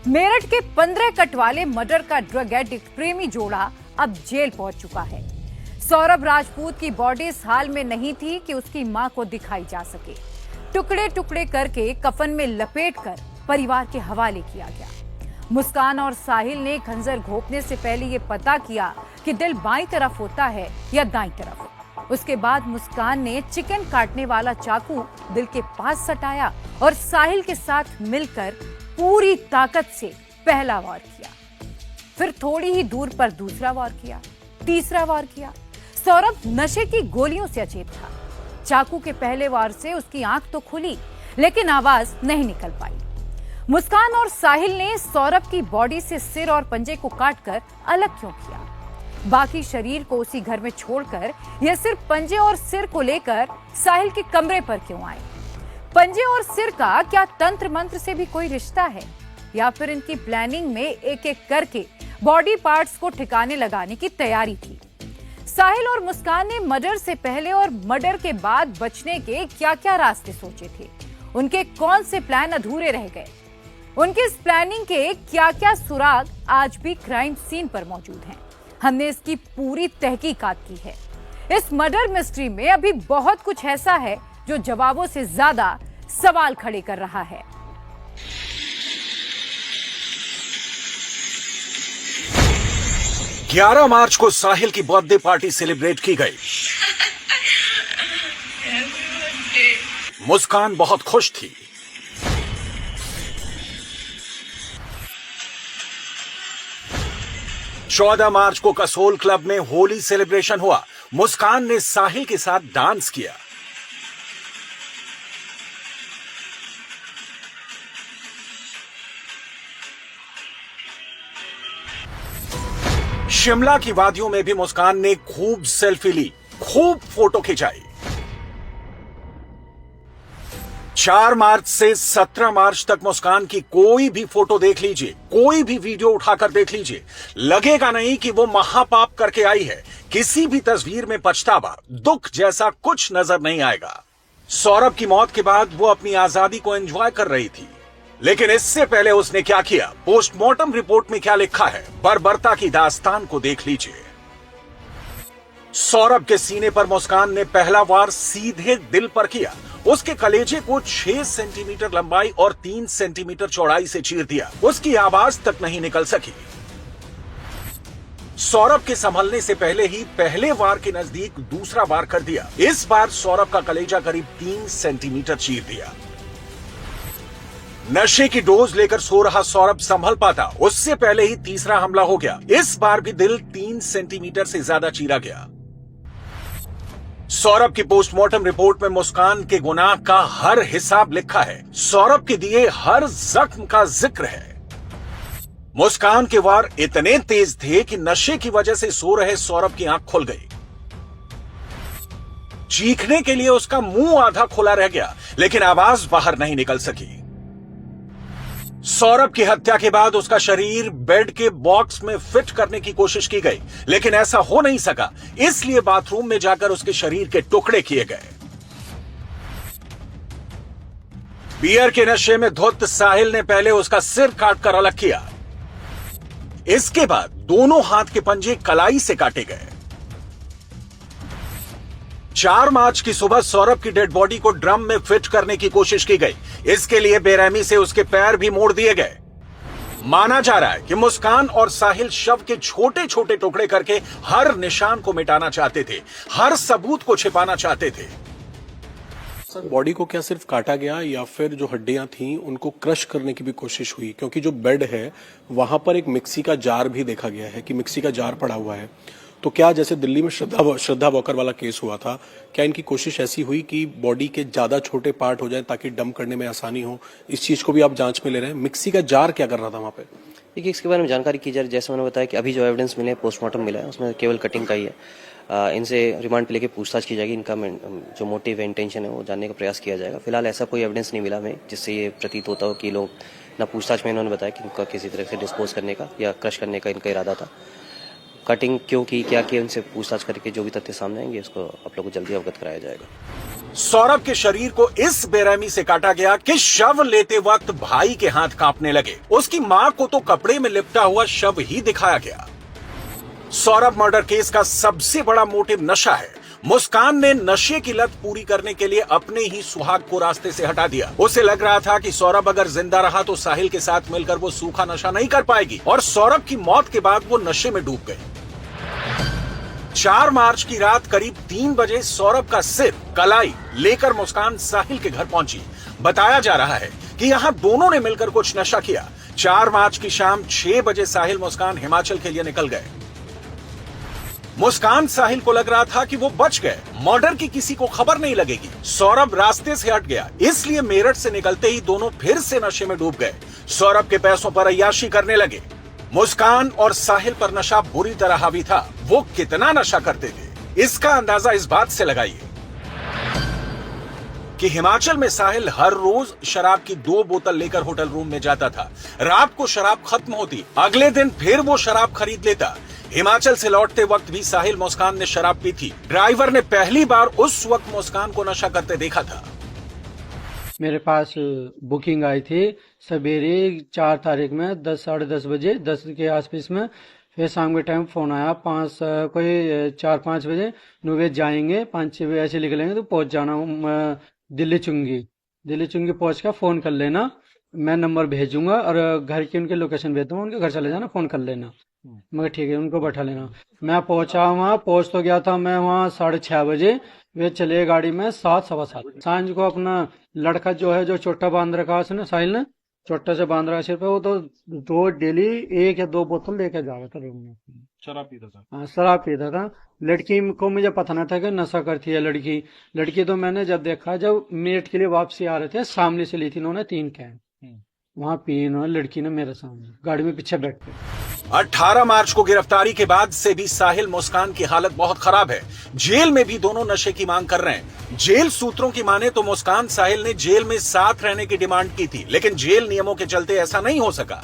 मेरठ के 15 कट वाले मर्डर का ड्रग एडिक्ट प्रेमी जोड़ा अब जेल पहुंच चुका है। सौरभ राजपूत की बॉडी इस हाल में नहीं थी कि उसकी मां को दिखाई जा सके। टुकड़े टुकड़े करके कफन में लपेटकर परिवार के हवाले किया गया। मुस्कान और साहिल ने खंजर घोंपने से पहले यह पता किया कि दिल बाईं तरफ होता है या दाईं तरफ। उसके बाद मुस्कान ने चिकन काटने वाला चाकू दिल के पास सटाया और साहिल के साथ मिलकर पूरी ताकत से पहला वार किया। फिर थोड़ी ही दूर पर दूसरा वार किया, तीसरा वार किया। सौरभ नशे की गोलियों से अचेत था। चाकू के पहले वार से उसकी आंख तो खुली, लेकिन आवाज नहीं निकल पाई। मुस्कान और साहिल ने सौरभ की बॉडी से सिर और पंजे को काटकर अलग क्यों किया? बाकी शरीर को उसी घर में छोड़कर यह सिर्फ पंजे और सिर को लेकर साहिल के कमरे पर क्यों आए? पंजे और सिर का क्या तंत्र मंत्र से भी कोई रिश्ता है, या फिर इनकी प्लानिंग में एक एक करके बॉडी पार्ट्स को ठिकाने लगाने की तैयारी थी? साहिल और मुस्कान ने मर्डर से पहले और मर्डर के बाद बचने के क्या क्या रास्ते सोचे थे? उनके कौन से प्लान अधूरे रह गए? उनकी इस प्लानिंग के क्या क्या सुराग आज भी क्राइम सीन पर मौजूद हैं? हमने इसकी पूरी तहकीकात की है। इस मर्डर मिस्ट्री में अभी बहुत कुछ ऐसा है जो जवाबों से ज्यादा सवाल खड़े कर रहा है। ग्यारह मार्च को साहिल की बर्थडे पार्टी सेलिब्रेट की गई। मुस्कान बहुत खुश थी। चौदह मार्च को कसोल क्लब में होली सेलिब्रेशन हुआ। मुस्कान ने साहिल के साथ डांस किया। शिमला की वादियों में भी मुस्कान ने खूब सेल्फी ली, खूब फोटो खिंचाई। 4 मार्च से 17 मार्च तक मुस्कान की कोई भी फोटो देख लीजिए, कोई भी वीडियो उठाकर देख लीजिए, लगेगा नहीं कि वो महापाप करके आई है। किसी भी तस्वीर में पछतावा, दुख जैसा कुछ नजर नहीं आएगा। सौरभ की मौत के बाद वो अपनी आजादी को एंजॉय कर रही थी, लेकिन इससे पहले उसने क्या किया? पोस्टमार्टम रिपोर्ट में क्या लिखा है? बर्बरता की दास्तान को देख लीजिए। सौरभ के सीने पर मुस्कान ने पहला वार सीधे दिल पर किया। उसके कलेजे को 6 सेंटीमीटर लंबाई और 3 सेंटीमीटर चौड़ाई से चीर दिया। उसकी आवाज तक नहीं निकल सकी। सौरभ के संभलने से पहले ही पहले वार के नजदीक दूसरा वार कर दिया। इस बार सौरभ का कलेजा करीब 3 सेंटीमीटर चीर दिया। नशे की डोज लेकर सो रहा सौरभ संभल पाता, उससे पहले ही तीसरा हमला हो गया। इस बार भी दिल 3 सेंटीमीटर से ज्यादा चीरा गया। सौरभ की पोस्टमार्टम रिपोर्ट में मुस्कान के गुनाह का हर हिसाब लिखा है। सौरभ के दिए हर जख्म का जिक्र है। मुस्कान के वार इतने तेज थे कि नशे की वजह से सो रहे सौरभ की आंख खुल गई। चीखने के लिए उसका मुंह आधा खुला रह गया, लेकिन आवाज बाहर नहीं निकल सकी। सौरभ की हत्या के बाद उसका शरीर बेड के बॉक्स में फिट करने की कोशिश की गई, लेकिन ऐसा हो नहीं सका। इसलिए बाथरूम में जाकर उसके शरीर के टुकड़े किए गए। बियर के नशे में धुत साहिल ने पहले उसका सिर काटकर अलग किया। इसके बाद दोनों हाथ के पंजे कलाई से काटे गए। 4 मार्च की सुबह सौरभ की डेड बॉडी को ड्रम में फिट करने की कोशिश की गई। इसके लिए बेरहमी से उसके पैर भी मोड़ दिए गए। माना जा रहा है कि मुस्कान और साहिल शव के छोटे छोटे टुकड़े करके हर निशान को मिटाना चाहते थे, हर सबूत को छिपाना चाहते थे। सर, बॉडी को क्या सिर्फ काटा गया या फिर जो हड्डियां थीं उनको क्रश करने की भी कोशिश हुई? क्योंकि जो बेड है वहां पर एक मिक्सी का जार भी देखा गया है कि मिक्सी का जार पड़ा हुआ है। तो क्या जैसे दिल्ली में श्रद्धा वॉकर वाला केस हुआ था, क्या इनकी कोशिश ऐसी हुई कि बॉडी के ज्यादा छोटे पार्ट हो जाएं ताकि डंप करने में आसानी हो? इस चीज को भी आप जांच में ले रहे हैं। मिक्सी का जार क्या कर रहा था वहां पे? देखिए, इसके बारे में जानकारी की जा रही है। जैसे मैंने बताया कि अभी जो एविडेंस मिले, पोस्टमार्टम मिला है, उसमें केवल कटिंग का ही है। इनसे रिमांड पे लेके पूछताछ की जाएगी। इनका जो मोटिव इंटेंशन है वो जानने का प्रयास किया जाएगा। फिलहाल ऐसा कोई एविडेंस नहीं मिला हमें जिससे ये प्रतीत होता हो कि लोग ना पूछताछ में इन्होंने बताया कि इनका किसी तरह से डिस्पोज करने का या क्रश करने का इनका इरादा था। कटिंग क्यों की, क्या किया, उनसे पूछताछ करके जो भी तथ्य सामने आएंगे उसको आप लोगों को जल्दी अवगत कराया जाएगा। सौरभ के शरीर को इस बेरहमी से काटा गया कि शव लेते वक्त भाई के हाथ कांपने लगे। उसकी मां को तो कपड़े में लिपटा हुआ शव ही दिखाया गया। सौरभ मर्डर केस का सबसे बड़ा मोटिव नशा है। मुस्कान ने नशे की लत पूरी करने के लिए अपने ही सुहाग को रास्ते से हटा दिया। उसे लग रहा था कि सौरभ अगर जिंदा रहा तो साहिल के साथ मिलकर वो सूखा नशा नहीं कर पाएगी और सौरभ की मौत के बाद वो नशे में डूब गई। 4 मार्च की रात करीब 3 बजे सौरभ का सिर कलाई लेकर मुस्कान साहिल के घर पहुंची। बताया जा रहा है कि यहां दोनों ने मिलकर कुछ नशा किया। 4 मार्च की शाम 6 बजे साहिल मुस्कान हिमाचल के लिए निकल गए। मुस्कान साहिल को लग रहा था कि वो बच गए, मर्डर की किसी को खबर नहीं लगेगी। सौरभ रास्ते से हट गया, इसलिए मेरठ से निकलते ही दोनों फिर से नशे में डूब गए। सौरभ के पैसों पर अय्याशी करने लगे। मुस्कान और साहिल पर नशा बुरी तरह हावी था। वो कितना नशा करते थे इसका अंदाजा इस बात से लगाइए कि हिमाचल में साहिल हर रोज शराब की 2 बोतल लेकर होटल रूम में जाता था। रात को शराब खत्म होती, अगले दिन फिर वो शराब खरीद लेता। हिमाचल से लौटते वक्त भी साहिल मुस्कान ने शराब पी थी। ड्राइवर ने पहली बार उस वक्त मुस्कान को नशा करते देखा था। मेरे पास बुकिंग आई थी सवेरे 4 तारीख में 10 साढ़े 10 बजे 10 के आसपास में। फिर शाम के टाइम फोन आया 4-5 बजे नुवे जाएंगे 5-6 बजे ऐसे निकलेंगे तो पहुंच जाना दिल्ली चुंगी पहुंच कर फोन कर लेना, मैं नंबर भेजूंगा और घर की उनके लोकेशन भेज दूंगा, उनके घर चले जाना, फोन कर लेना। मगर ठीक है, उनको बैठा लेना। मैं पहुंचा वहाँ, पहुंच तो गया था मैं वहाँ 6:30 बजे। वे चले गाड़ी में 7-7:15 सांझ को। अपना लड़का जो है जो चोटा बांध रखा उसने, साहिल ने चोटा से बांध रखा सिर पे, वो तो डेली 1 या 2 बोतल लेके जा रहा था रूम में। शराब पीता था? हाँ, शराब पीता था। लड़की को मुझे पता नहीं था कि नशा करती है लड़की तो मैंने जब देखा, जब मेरठ के लिए वापसी आ रहे थे, सामने से ली थी इन्होंने 3 कैन, वहाँ पी इन्होंने, लड़की ने मेरे सामने गाड़ी में पीछे बैठ के। 18 मार्च को गिरफ्तारी के बाद से भी साहिल मुस्कान की हालत बहुत खराब है। जेल में भी दोनों नशे की मांग कर रहे हैं। जेल सूत्रों की माने तो मुस्कान साहिल ने जेल में साथ रहने की डिमांड की थी, लेकिन जेल नियमों के चलते ऐसा नहीं हो सका।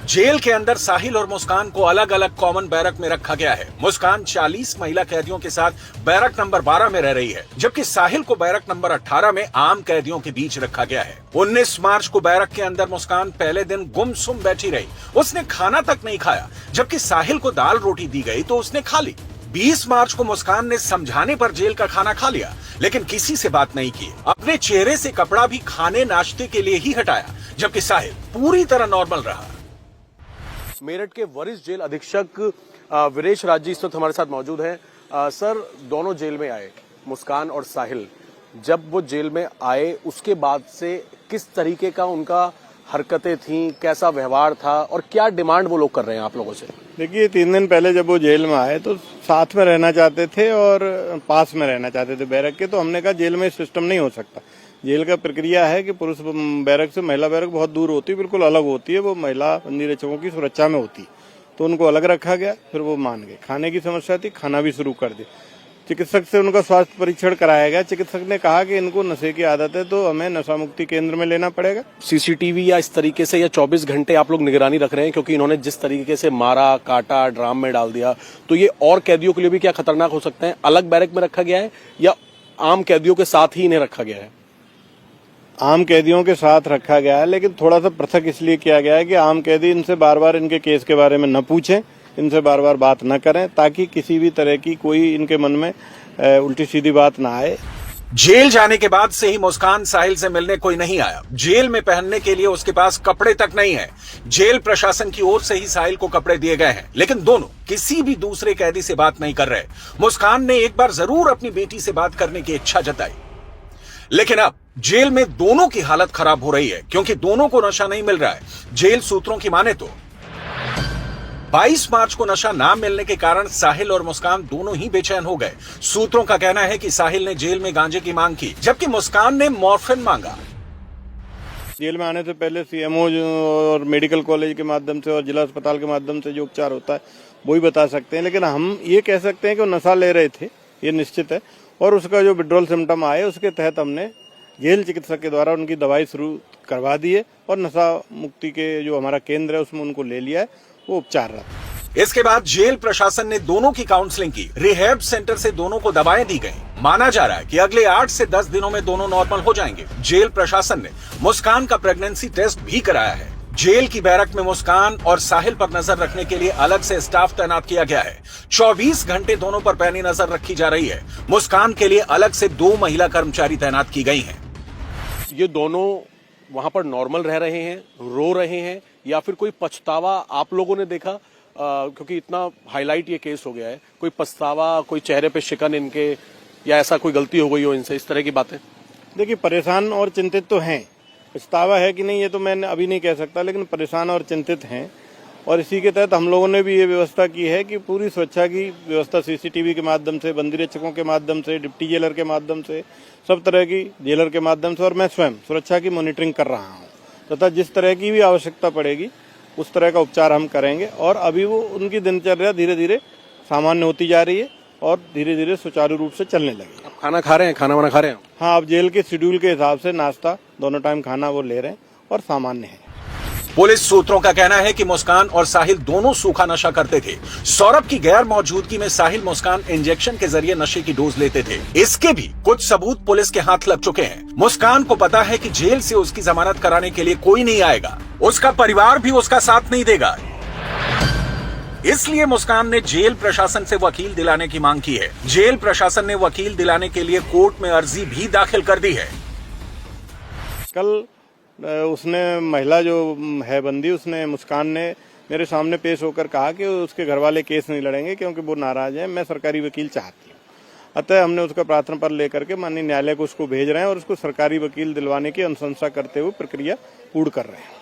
जेल के अंदर साहिल और मुस्कान को अलग अलग कॉमन बैरक में रखा गया है। मुस्कान 40 महिला कैदियों के साथ बैरक नंबर 12 में रह रही है, जबकि साहिल को बैरक नंबर 18 में आम कैदियों के बीच रखा गया है। 19 मार्च को बैरक के अंदर मुस्कान पहले दिन गुमसुम बैठी रही। उसने खाना तक नहीं खाया, जबकि साहिल को दाल रोटी दी गई तो उसने खा ली। 20 मार्च को मुस्कान ने समझाने पर जेल का खाना खा लिया, लेकिन किसी से बात नहीं की। अपने चेहरे से कपड़ा भी खाने नाश्ते के लिए ही हटाया, जबकि साहिल पूरी तरह नॉर्मल रहा। मेरठ के वरिष्ठ जेल अधीक्षक वीरेश राज जी इस वक्त हमारे साथ मौजूद हैं। सर, दोनों जेल में आए, मुस्कान और साहिल। जब वो जेल में आए उसके बाद से किस तरीके का उनका हरकतें थी, कैसा व्यवहार था और क्या डिमांड वो लोग कर रहे हैं आप लोगों से? देखिए, 3 दिन पहले जब वो जेल में आए तो साथ में रहना चाहते थे और पास में रहना चाहते थे बैरक के। तो हमने कहा जेल में सिस्टम नहीं हो सकता। जेल का प्रक्रिया है कि पुरुष बैरक से महिला बैरक बहुत दूर होती है, बिल्कुल अलग होती है। वो महिला बंदी रक्षकों की सुरक्षा में होती, तो उनको अलग रखा गया। फिर वो मान गए। खाने की समस्या थी, खाना भी शुरू कर दी। चिकित्सक से उनका स्वास्थ्य परीक्षण कराया गया। चिकित्सक ने कहा कि इनको नशे की आदत है तो हमें नशा मुक्ति केंद्र में लेना पड़ेगा। सीसीटीवी या इस तरीके से या 24 घंटे आप लोग निगरानी रख रहे हैं, क्योंकि इन्होंने जिस तरीके से मारा, काटा, ड्राम में डाल दिया, तो ये और कैदियों के लिए भी क्या खतरनाक हो सकते हैं? अलग बैरक में रखा गया है या आम कैदियों के साथ ही इन्हें रखा गया है? आम कैदियों के साथ रखा गया है, लेकिन थोड़ा सा पृथक इसलिए किया गया है कि आम कैदी इनसे बार बार इनके केस के बारे में न पूछें, इनसे बार बार बात न करें, ताकि किसी भी तरह की कोई इनके मन में उल्टी सीधी बात ना आए। जेल जाने के बाद से ही मुस्कान साहिल से मिलने कोई नहीं आया। जेल में पहनने के लिए उसके पास कपड़े तक नहीं है। जेल प्रशासन की ओर से ही साहिल को कपड़े दिए गए हैं, लेकिन दोनों किसी भी दूसरे कैदी से बात नहीं कर रहे। मुस्कान ने एक बार जरूर अपनी बेटी से बात करने की इच्छा जताई, लेकिन अब जेल में दोनों की हालत खराब हो रही है, क्योंकि दोनों को नशा नहीं मिल रहा है। जेल सूत्रों की माने तो 22 मार्च को नशा ना मिलने के कारण साहिल और मुस्कान दोनों ही बेचैन हो गए। सूत्रों का कहना है कि साहिल ने जेल में गांजे की मांग की, जबकि मुस्कान ने मॉर्फिन मांगा। जेल में आने से पहले सीएमओ और मेडिकल कॉलेज के माध्यम से और जिला अस्पताल के माध्यम से जो उपचार होता है वो ही बता सकते हैं, लेकिन हम ये कह सकते हैं कि वो नशा ले रहे थे, ये निश्चित है। और उसका जो विड्रॉल सिम्टम आए उसके तहत हमने जेल चिकित्सक के द्वारा उनकी दवाई शुरू करवा दी है और नशा मुक्ति के जो हमारा केंद्र है उसमें उनको ले लिया है, वो उपचार रहा। इसके बाद जेल प्रशासन ने दोनों की काउंसलिंग की। रिहैब सेंटर से दोनों को दवाएं दी गई। माना जा रहा है कि अगले 8 से 10 दिनों में दोनों नॉर्मल हो जाएंगे। जेल प्रशासन ने मुस्कान का प्रेगनेंसी टेस्ट भी कराया है। जेल की बैरक में मुस्कान और साहिल पर नजर रखने के लिए अलग से स्टाफ तैनात किया गया है। 24 घंटे दोनों पर पैनी नजर रखी जा रही है। मुस्कान के लिए अलग से 2 महिला कर्मचारी तैनात की गई हैं। ये दोनों वहां पर नॉर्मल रह रहे हैं, रो रहे हैं, या फिर कोई पछतावा आप लोगों ने देखा? क्योंकि इतना हाईलाइट ये केस हो गया है, कोई पछतावा, कोई चेहरे पे शिकन इनके, या ऐसा कोई गलती हो गई हो इनसे, इस तरह की बातें? देखिए, परेशान और चिंतित तो हैं। पछतावा है कि नहीं ये तो मैं अभी नहीं कह सकता, लेकिन परेशान और चिंतित हैं। और इसी के तहत हम लोगों ने भी ये व्यवस्था की है कि पूरी सुरक्षा की व्यवस्था सीसीटीवी के माध्यम से, बंदीरक्षकों के माध्यम से, डिप्टी जेलर के माध्यम से, सब तरह की जेलर के माध्यम से, और मैं स्वयं सुरक्षा की मॉनिटरिंग कर रहा हूँ तथा जिस तरह की भी आवश्यकता पड़ेगी उस तरह का उपचार हम करेंगे। और अभी वो उनकी दिनचर्या धीरे धीरे सामान्य होती जा रही है और धीरे धीरे सुचारू रूप से चलने लगी। अब खाना खा रहे हैं, खाना वाना खा रहे हैं? हाँ, अब जेल के शेड्यूल के हिसाब से नाश्ता, दोनों टाइम खाना वो ले रहे हैं और सामान्य है। पुलिस सूत्रों का कहना है कि मुस्कान और साहिल दोनों सूखा नशा करते थे। सौरभ की गैर मौजूदगी में साहिल मुस्कान इंजेक्शन के जरिए नशे की डोज लेते थे। इसके भी कुछ सबूत पुलिस के हाथ लग चुके हैं। मुस्कान को पता है कि जेल से उसकी जमानत कराने के लिए कोई नहीं आएगा, उसका परिवार भी उसका साथ नहीं देगा। इसलिए मुस्कान ने जेल प्रशासन से वकील दिलाने की मांग की है। जेल प्रशासन ने वकील दिलाने के लिए कोर्ट में अर्जी भी दाखिल कर दी है। कल उसने, महिला जो है बंदी, उसने, मुस्कान ने मेरे सामने पेश होकर कहा कि उसके घर वाले केस नहीं लड़ेंगे क्योंकि वो नाराज है, मैं सरकारी वकील चाहती हूँ। अतः हमने उसका प्रार्थना पत्र लेकर के माननीय न्यायालय को उसको भेज रहे हैं और उसको सरकारी वकील दिलवाने की अनुशंसा करते हुए प्रक्रिया पूर्ण कर रहे हैं।